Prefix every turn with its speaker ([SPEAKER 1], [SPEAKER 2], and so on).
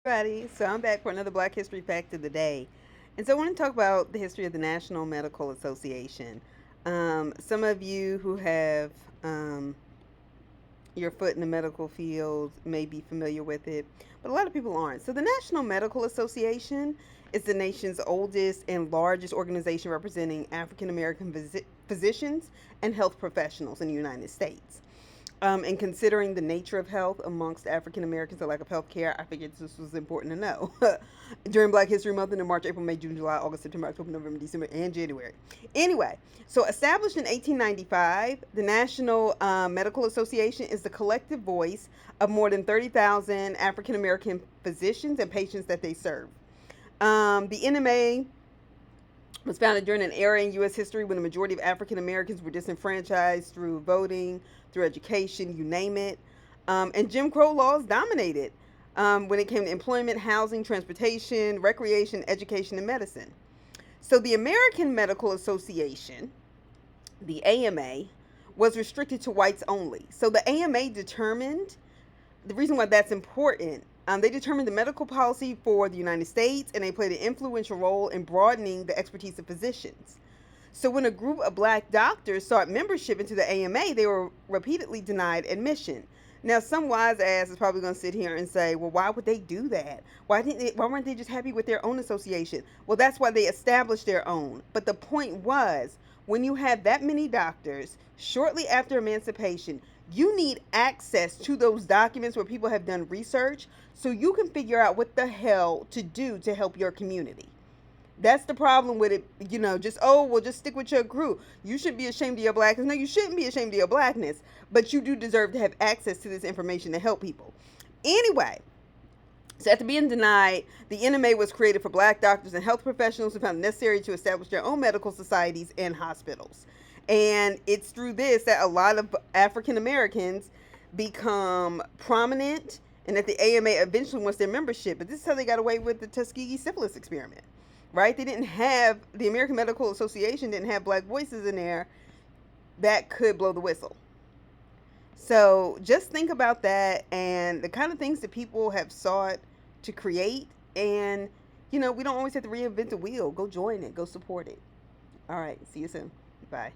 [SPEAKER 1] Everybody, so I'm back for another Black History Fact of the Day. And so I want to talk about the history of the National Medical Association. Some of you who have your foot in the medical field may be familiar with it, but a lot of people aren't. So the National Medical Association is the nation's oldest and largest organization representing African American physicians and health professionals in the United States. And considering the nature of health amongst African Americans, the lack of health care, I figured this was important to know. During Black History Month in March, April, May, June, July, August, September, October, November, December, and January. Anyway, so established in 1895, the National Medical Association is the collective voice of more than 30,000 African American physicians and patients that they serve. The NMA was founded during an era in U.S. history when the majority of African Americans were disenfranchised through voting, through education, you name it. And Jim Crow laws dominated when it came to employment, housing, transportation, recreation, education, and medicine. So the American Medical Association, the AMA, was restricted to whites only. So the AMA determined the reason why that's important. They determined the medical policy for the United States, and they played an influential role in broadening the expertise of physicians. So when a group of black doctors sought membership into the AMA, they were repeatedly denied admission. Now, some wise ass is probably going to sit here and say, well, why would they do that? Why weren't they just happy with their own association? Well, that's why they established their own. But the point was, when you have that many doctors, shortly after emancipation, you need access to those documents where people have done research so you can figure out what the hell to do to help your community. That's the problem with it, just, oh, well, just stick with your crew. You shouldn't be ashamed of your blackness. No, you shouldn't be ashamed of your blackness, but you do deserve to have access to this information to help people. Anyway, so after being denied, the NMA was created for black doctors and health professionals who found it necessary to establish their own medical societies and hospitals. And it's through this that a lot of African Americans become prominent and that the AMA eventually wants their membership. But this is how they got away with the Tuskegee syphilis experiment, right? The American Medical Association didn't have black voices in there that could blow the whistle. So just think about that and the kind of things that people have sought to create. And, we don't always have to reinvent the wheel. Go join it. Go support it. All right. See you soon. Bye.